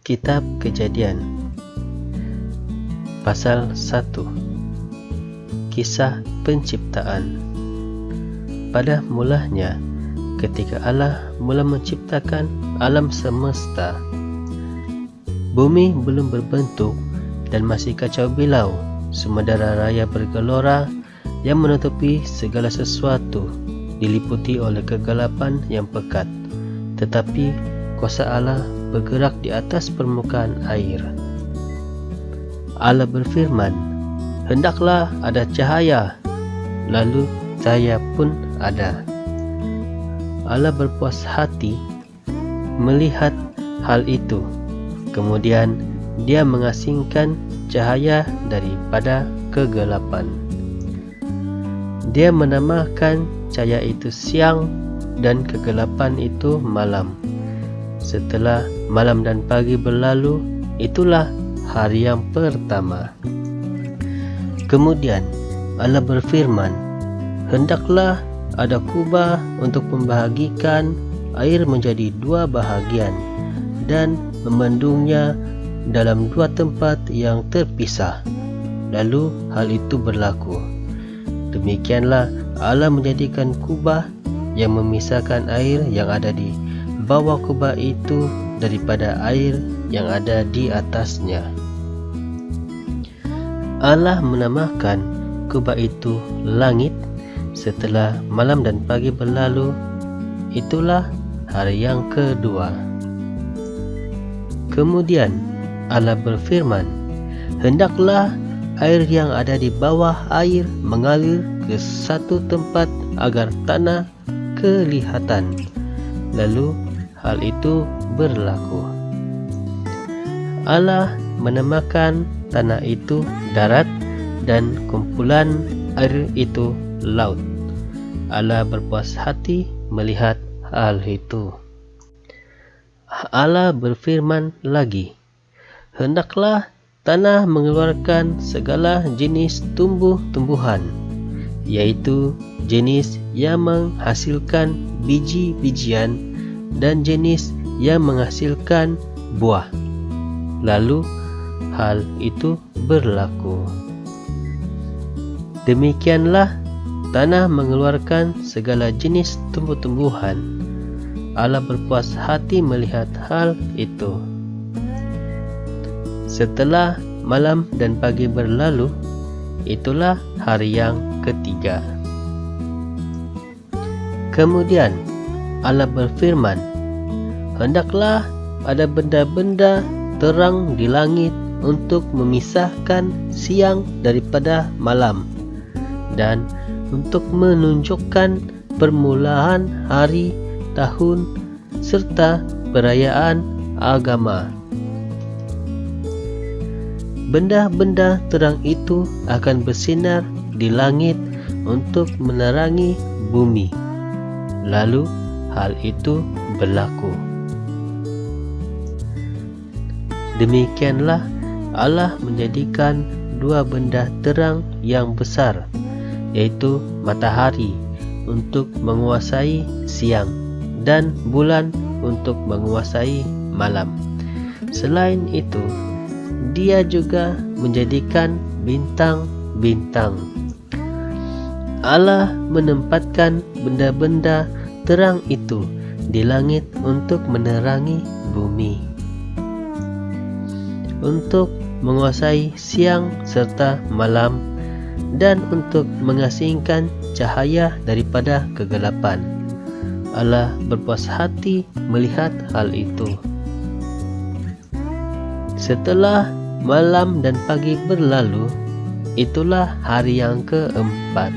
Kitab Kejadian Pasal 1. Kisah Penciptaan. Pada mulanya, ketika Allah mula menciptakan alam semesta, bumi belum berbentuk dan masih kacau bilau. Samudera raya bergelora yang menutupi segala sesuatu, diliputi oleh kegelapan yang pekat. Tetapi kuasa Allah bergerak di atas permukaan air. Allah berfirman, "Hendaklah ada cahaya." Lalu cahaya pun ada. Allah berpuas hati melihat hal itu. Kemudian Dia mengasingkan cahaya daripada kegelapan. Dia menamakan cahaya itu siang dan kegelapan itu malam. Setelah malam dan pagi berlalu, itulah hari yang pertama. Kemudian Allah berfirman, "Hendaklah ada kubah untuk membahagikan air menjadi dua bahagian dan membendungnya dalam dua tempat yang terpisah." Lalu hal itu berlaku. Demikianlah Allah menjadikan kubah yang memisahkan air yang ada di bawah kubah itu daripada air yang ada di atasnya. Allah menamakan kubah itu langit. Setelah malam dan pagi berlalu, itulah hari yang kedua. Kemudian Allah berfirman, "Hendaklah air yang ada di bawah air mengalir ke satu tempat agar tanah kelihatan." Lalu hal itu berlaku. Allah menamakan tanah itu darat dan kumpulan air itu laut. Allah berpuas hati melihat hal itu. Allah berfirman lagi, "Hendaklah tanah mengeluarkan segala jenis tumbuh-tumbuhan, yaitu jenis yang menghasilkan biji-bijian dan jenis yang menghasilkan buah." Lalu hal itu berlaku. Demikianlah tanah mengeluarkan segala jenis tumbuh-tumbuhan. Allah berpuas hati melihat hal itu. Setelah malam dan pagi berlalu, itulah hari yang ketiga. Kemudian Allah berfirman, "Hendaklah ada benda-benda terang di langit untuk memisahkan siang daripada malam, dan untuk menunjukkan permulaan hari, tahun, serta perayaan agama." Benda-benda terang itu akan bersinar di langit untuk menerangi bumi. Lalu hal itu berlaku. Demikianlah Allah menjadikan dua benda terang yang besar, yaitu matahari untuk menguasai siang dan bulan untuk menguasai malam. Selain itu, Dia juga menjadikan bintang-bintang. Allah menempatkan benda-benda terang itu di langit untuk menerangi bumi, untuk menguasai siang serta malam, dan untuk mengasingkan cahaya daripada kegelapan. Allah berpuas hati melihat hal itu. Setelah malam dan pagi berlalu, itulah hari yang keempat.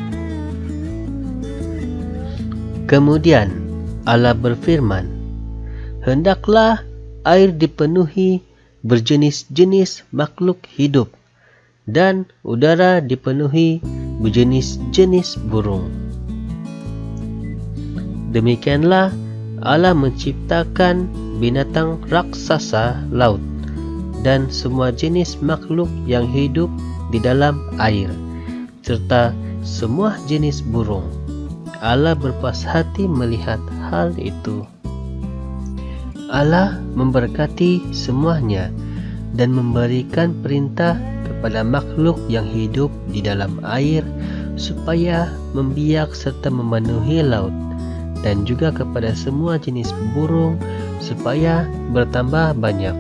Kemudian Allah berfirman, "Hendaklah air dipenuhi berjenis-jenis makhluk hidup, dan udara dipenuhi berjenis-jenis burung." Demikianlah Allah menciptakan binatang raksasa laut dan semua jenis makhluk yang hidup di dalam air, serta semua jenis burung. Allah berpuas hati melihat hal itu. Allah memberkati semuanya dan memberikan perintah kepada makhluk yang hidup di dalam air supaya membiak serta memenuhi laut, dan juga kepada semua jenis burung supaya bertambah banyak.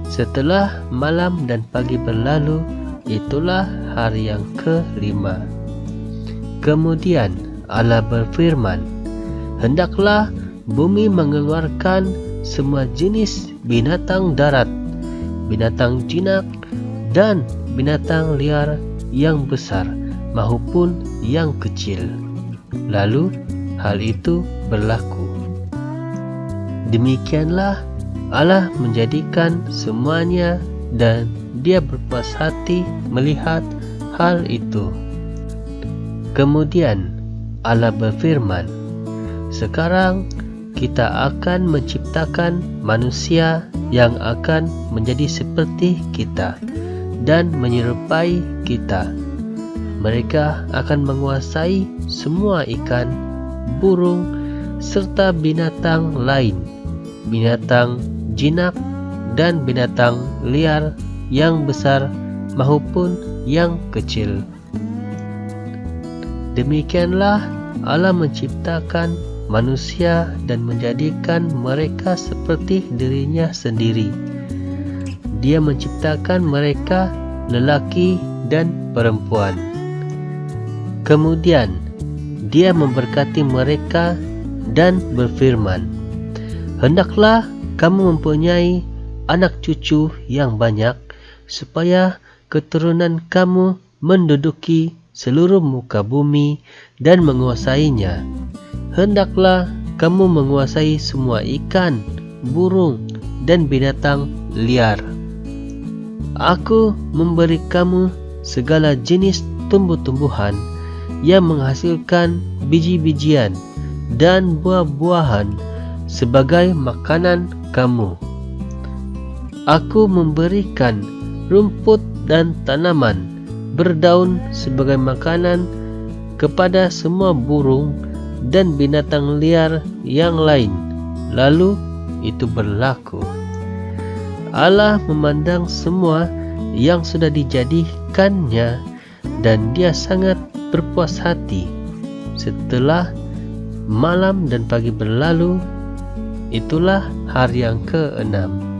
Setelah malam dan pagi berlalu, itulah hari yang kelima. Kemudian Allah berfirman, "Hendaklah bumi mengeluarkan semua jenis binatang darat, binatang jinak, dan binatang liar yang besar maupun yang kecil." Lalu hal itu berlaku. Demikianlah Allah menjadikan semuanya, dan Dia berpuas hati melihat hal itu. Kemudian Allah berfirman, "Sekarang kita akan menciptakan manusia yang akan menjadi seperti kita dan menyerupai kita. Mereka akan menguasai semua ikan, burung, serta binatang lain, binatang jinak, dan binatang liar yang besar maupun yang kecil." Demikianlah Allah menciptakan manusia dan menjadikan mereka seperti dirinya sendiri. Dia menciptakan mereka lelaki dan perempuan. Kemudian Dia memberkati mereka dan berfirman, "Hendaklah kamu mempunyai anak cucu yang banyak, supaya keturunan kamu menduduki seluruh muka bumi dan menguasainya. Hendaklah kamu menguasai semua ikan, burung, dan binatang liar. Aku memberi kamu segala jenis tumbuh-tumbuhan yang menghasilkan biji-bijian dan buah-buahan sebagai makanan kamu. Aku memberikan rumput dan tanaman berdaun sebagai makanan kepada semua burung dan binatang liar yang lain." Lalu itu berlaku. Allah memandang semua yang sudah dijadikannya, dan Dia sangat berpuas hati. Setelah malam dan pagi berlalu, itulah hari yang ke-6.